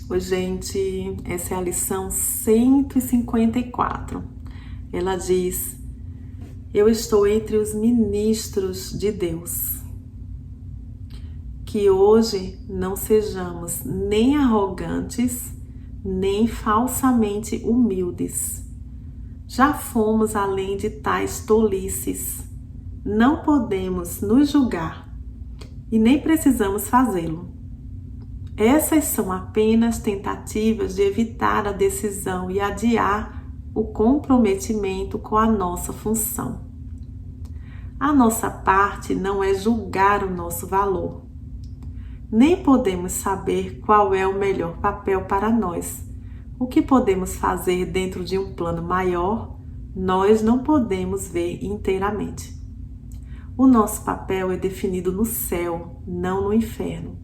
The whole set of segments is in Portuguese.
Oi, gente, essa é a lição 154. Ela diz: eu estou entre os ministros de Deus. Que hoje não sejamos nem arrogantes, nem falsamente humildes. Já fomos além de tais tolices. Não podemos nos julgar e nem precisamos fazê-lo. Essas são apenas tentativas de evitar a decisão e adiar o comprometimento com a nossa função. A nossa parte não é julgar o nosso valor. Nem podemos saber qual é o melhor papel para nós. O que podemos fazer dentro de um plano maior, nós não podemos ver inteiramente. O nosso papel é definido no céu, não no inferno.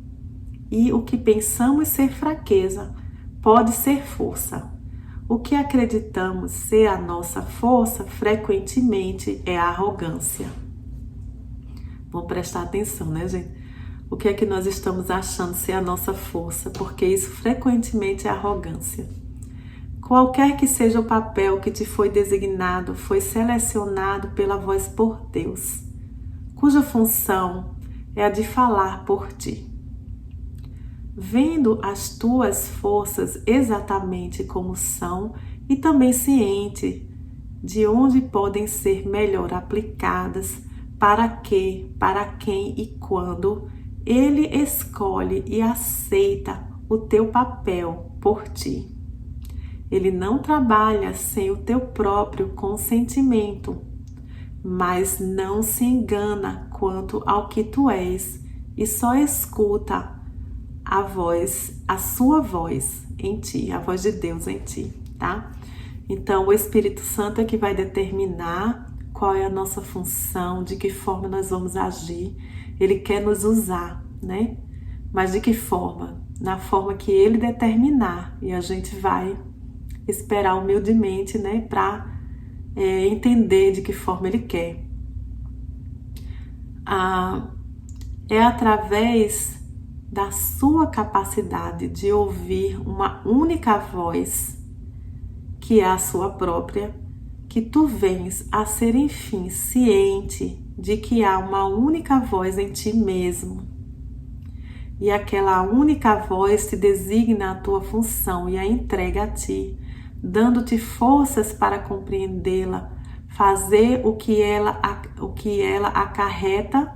E o que pensamos ser fraqueza pode ser força. O que acreditamos ser a nossa força frequentemente é a arrogância. Vamos prestar atenção, né, gente? O que é que nós estamos achando ser a nossa força? Porque isso frequentemente é arrogância. Qualquer que seja o papel que te foi designado, foi selecionado pela voz por Deus, cuja função é a de falar por ti. Vendo as tuas forças exatamente como são e também ciente de onde podem ser melhor aplicadas, para quem e quando Ele escolhe e aceita o teu papel por ti. Ele não trabalha sem o teu próprio consentimento, mas não se engana quanto ao que tu és e só escuta a sua voz em ti, a voz de Deus em ti, tá? Então, o Espírito Santo é que vai determinar qual é a nossa função, de que forma nós vamos agir. Ele quer nos usar, né? Mas de que forma? Na forma que Ele determinar. E a gente vai esperar humildemente, né? Para entender de que forma Ele quer. É através da sua capacidade de ouvir uma única voz, que é a sua própria, que tu vens a ser, enfim, ciente de que há uma única voz em ti mesmo. E aquela única voz te designa a tua função e a entrega a ti, dando-te forças para compreendê-la, fazer o que ela acarreta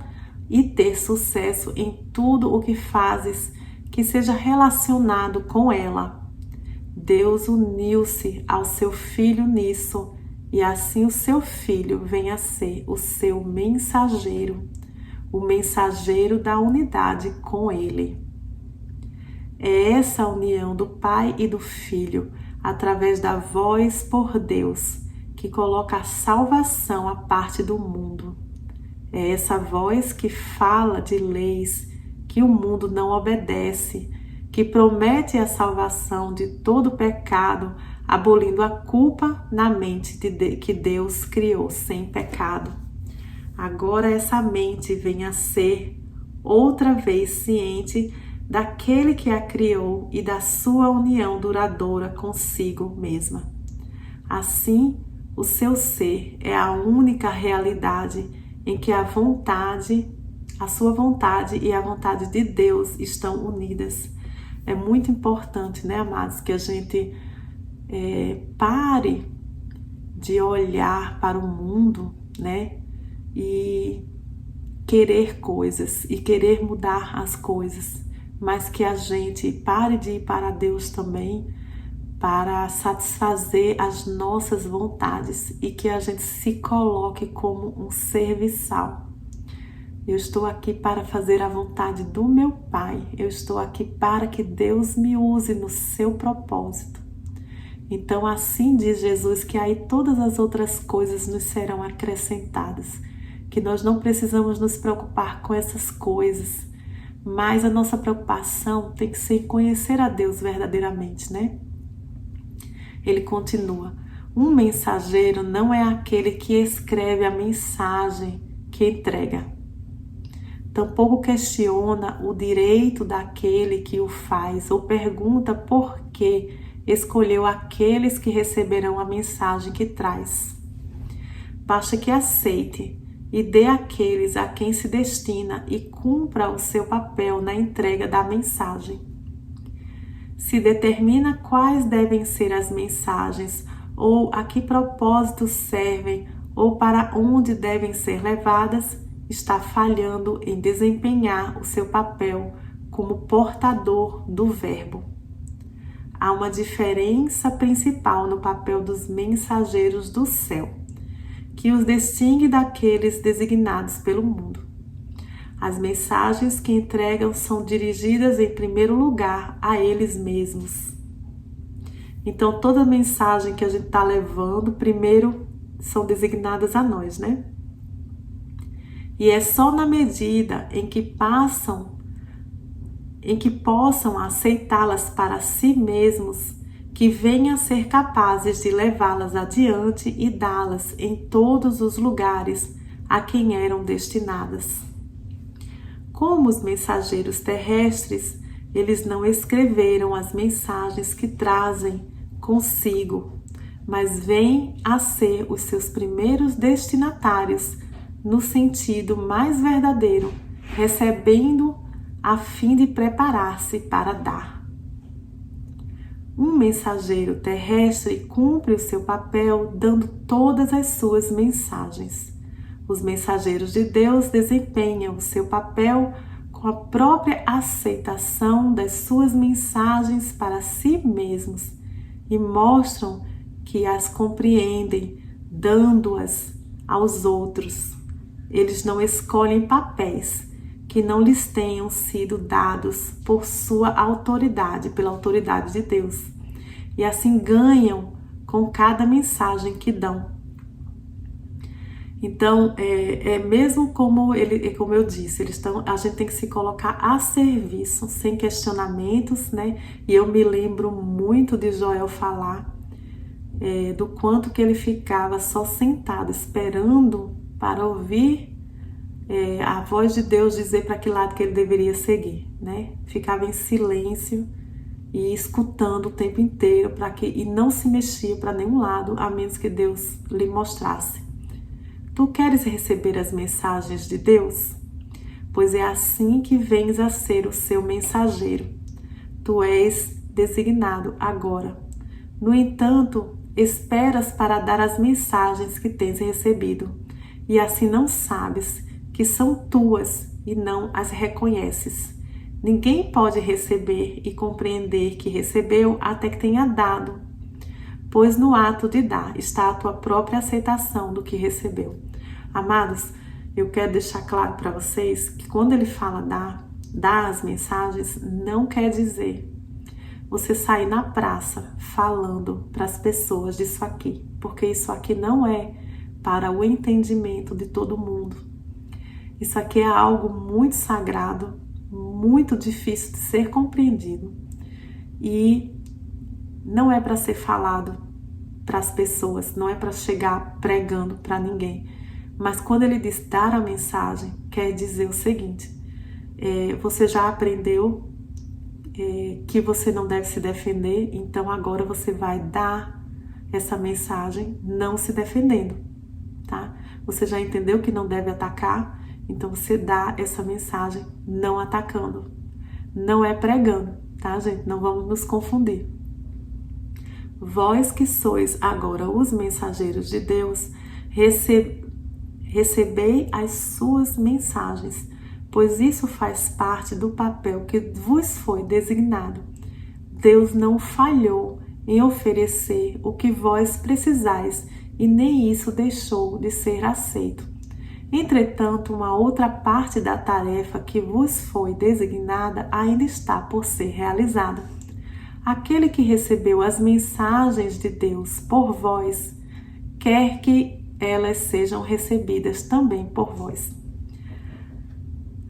e ter sucesso em tudo o que fazes que seja relacionado com ela. Deus uniu-se ao seu Filho nisso, e assim o seu Filho vem a ser o seu mensageiro, o mensageiro da unidade com Ele. É essa a união do Pai e do Filho, através da voz por Deus, que coloca a salvação à parte do mundo. É essa voz que fala de leis que o mundo não obedece, que promete a salvação de todo pecado, abolindo a culpa na mente que Deus criou sem pecado. Agora essa mente vem a ser outra vez ciente daquele que a criou e da sua união duradoura consigo mesma. Assim, o seu ser é a única realidade em que a sua vontade e a vontade de Deus estão unidas. É muito importante, né, amados, que a gente pare de olhar para o mundo, né, e querer coisas e querer mudar as coisas, mas que a gente pare de ir para Deus também para satisfazer as nossas vontades e que a gente se coloque como um serviçal. Eu estou aqui para fazer a vontade do meu Pai. Eu estou aqui para que Deus me use no seu propósito. Então, assim diz Jesus, que aí todas as outras coisas nos serão acrescentadas, que nós não precisamos nos preocupar com essas coisas, mas a nossa preocupação tem que ser conhecer a Deus verdadeiramente, né? Ele continua: um mensageiro não é aquele que escreve a mensagem que entrega, tampouco questiona o direito daquele que o faz ou pergunta por que escolheu aqueles que receberão a mensagem que traz. Basta que aceite e dê àqueles a quem se destina e cumpra o seu papel na entrega da mensagem. Se determina quais devem ser as mensagens, ou a que propósitos servem, ou para onde devem ser levadas, está falhando em desempenhar o seu papel como portador do Verbo. Há uma diferença principal no papel dos mensageiros do céu, que os distingue daqueles designados pelo mundo. As mensagens que entregam são dirigidas em primeiro lugar a eles mesmos. Então, toda mensagem que a gente está levando, primeiro são designadas a nós, né? E é só na medida em que possam aceitá-las para si mesmos, que venham a ser capazes de levá-las adiante e dá-las em todos os lugares a quem eram destinadas. Como os mensageiros terrestres, eles não escreveram as mensagens que trazem consigo, mas vêm a ser os seus primeiros destinatários, no sentido mais verdadeiro, recebendo a fim de preparar-se para dar. Um mensageiro terrestre cumpre o seu papel dando todas as suas mensagens. Os mensageiros de Deus desempenham o seu papel com a própria aceitação das suas mensagens para si mesmos e mostram que as compreendem, dando-as aos outros. Eles não escolhem papéis que não lhes tenham sido dados por sua autoridade, pela autoridade de Deus. E assim ganham com cada mensagem que dão. Então, mesmo como eu disse, a gente tem que se colocar a serviço, sem questionamentos, né? E eu me lembro muito de Joel falar do quanto que ele ficava só sentado, esperando para ouvir a voz de Deus dizer para que lado que ele deveria seguir, né? Ficava em silêncio e escutando o tempo inteiro e não se mexia para nenhum lado, a menos que Deus lhe mostrasse. Tu queres receber as mensagens de Deus? Pois é assim que vens a ser o seu mensageiro. Tu és designado agora. No entanto, esperas para dar as mensagens que tens recebido, e assim não sabes que são tuas e não as reconheces. Ninguém pode receber e compreender que recebeu até que tenha dado, pois no ato de dar está a tua própria aceitação do que recebeu. Amados, eu quero deixar claro para vocês que quando ele fala dar as mensagens, não quer dizer você sair na praça falando para as pessoas disso aqui, porque isso aqui não é para o entendimento de todo mundo. Isso aqui é algo muito sagrado, muito difícil de ser compreendido e não é para ser falado para as pessoas, não é para chegar pregando para ninguém. Mas quando ele diz dar a mensagem, quer dizer o seguinte: você já aprendeu que você não deve se defender, então agora você vai dar essa mensagem não se defendendo, tá? Você já entendeu que não deve atacar, então você dá essa mensagem não atacando. Não é pregando, tá, gente? Não vamos nos confundir. Vós que sois agora os mensageiros de Deus, recebei as suas mensagens, pois isso faz parte do papel que vos foi designado. Deus não falhou em oferecer o que vós precisais e nem isso deixou de ser aceito. Entretanto, uma outra parte da tarefa que vos foi designada ainda está por ser realizada. Aquele que recebeu as mensagens de Deus por vós, quer que elas sejam recebidas também por vós.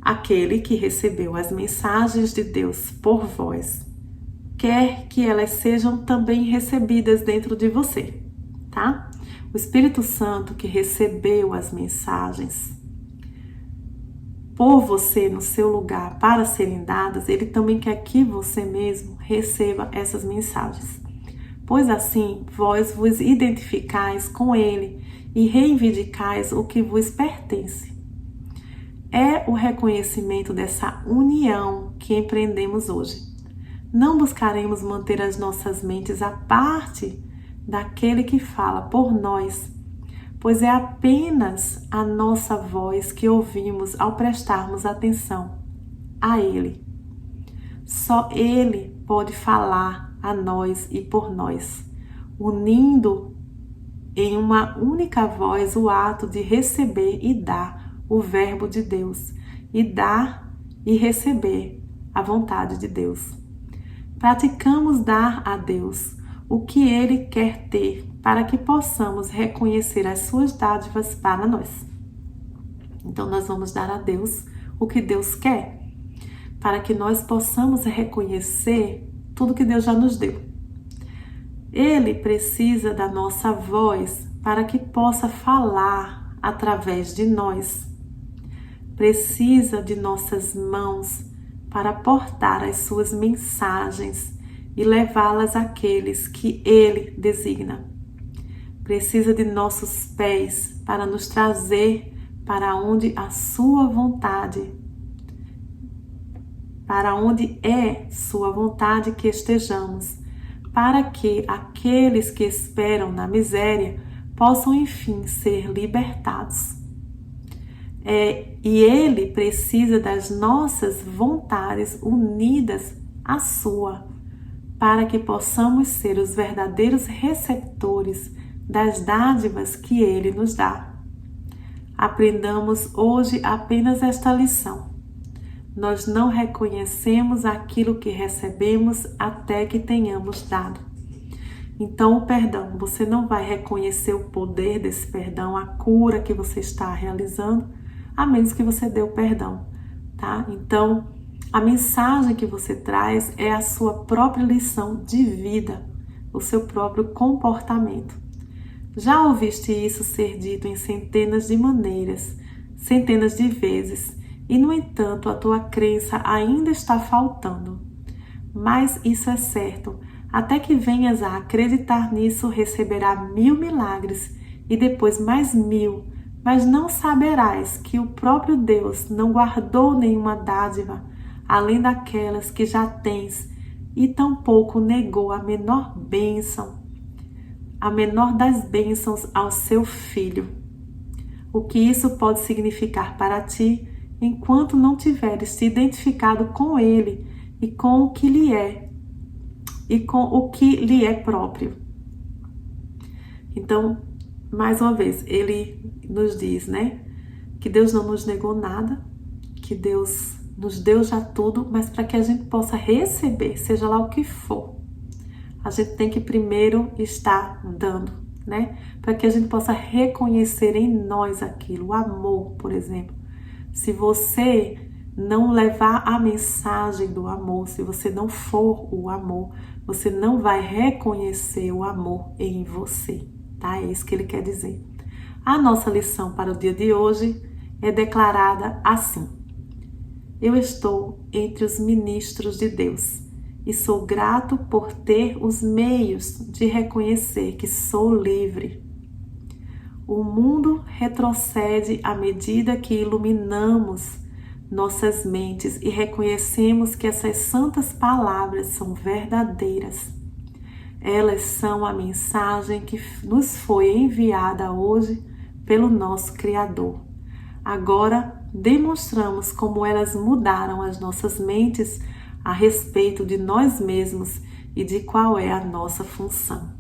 Aquele que recebeu as mensagens de Deus por vós, quer que elas sejam também recebidas dentro de você, tá? O Espírito Santo que recebeu as mensagens pôr você no seu lugar para serem dadas, Ele também quer que você mesmo receba essas mensagens. Pois assim, vós vos identificais com Ele e reivindicais o que vos pertence. É o reconhecimento dessa união que empreendemos hoje. Não buscaremos manter as nossas mentes à parte daquele que fala por nós, pois é apenas a nossa voz que ouvimos ao prestarmos atenção a Ele. Só Ele pode falar a nós e por nós, unindo em uma única voz o ato de receber e dar o verbo de Deus, e dar e receber a vontade de Deus. Praticamos dar a Deus o que Ele quer ter para que possamos reconhecer as suas dádivas para nós. Então nós vamos dar a Deus o que Deus quer, para que nós possamos reconhecer tudo que Deus já nos deu. Ele precisa da nossa voz para que possa falar através de nós. Precisa de nossas mãos para portar as suas mensagens e levá-las àqueles que Ele designa. Precisa de nossos pés para nos trazer para onde a sua vontade, para onde é sua vontade que estejamos, para que aqueles que esperam na miséria possam enfim ser libertados. E Ele precisa das nossas vontades unidas à sua, para que possamos ser os verdadeiros receptores das dádivas que Ele nos dá. Aprendamos hoje apenas esta lição. Nós não reconhecemos aquilo que recebemos até que tenhamos dado. Então, o perdão, você não vai reconhecer o poder desse perdão, a cura que você está realizando, a menos que você dê o perdão, tá? Então, a mensagem que você traz é a sua própria lição de vida, o seu próprio comportamento. Já ouviste isso ser dito em centenas de maneiras, centenas de vezes, e no entanto a tua crença ainda está faltando. Mas isso é certo, até que venhas a acreditar nisso, receberá 1000 milagres e depois mais 1000, mas não saberás que o próprio Deus não guardou nenhuma dádiva, além daquelas que já tens, e tampouco negou a menor bênção, a menor das bênçãos ao seu Filho. O que isso pode significar para ti, enquanto não tiveres te identificado com Ele e com o que lhe é, e com o que lhe é próprio. Então, mais uma vez, Ele nos diz, né, que Deus não nos negou nada, que Deus nos deu já tudo, mas para que a gente possa receber, seja lá o que for, a gente tem que primeiro estar dando, né? Para que a gente possa reconhecer em nós aquilo, o amor, por exemplo. Se você não levar a mensagem do amor, se você não for o amor, você não vai reconhecer o amor em você, tá? É isso que ele quer dizer. A nossa lição para o dia de hoje é declarada assim: eu estou entre os ministros de Deus e sou grato por ter os meios de reconhecer que sou livre. O mundo retrocede à medida que iluminamos nossas mentes e reconhecemos que essas santas palavras são verdadeiras. Elas são a mensagem que nos foi enviada hoje pelo nosso Criador. Agora demonstramos como elas mudaram as nossas mentes a respeito de nós mesmos e de qual é a nossa função.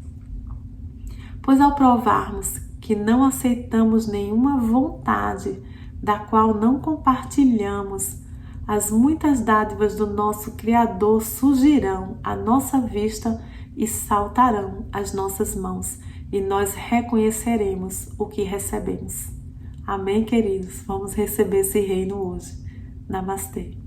Pois ao provarmos que não aceitamos nenhuma vontade da qual não compartilhamos, as muitas dádivas do nosso Criador surgirão à nossa vista e saltarão às nossas mãos, e nós reconheceremos o que recebemos. Amém, queridos? Vamos receber esse reino hoje. Namastê.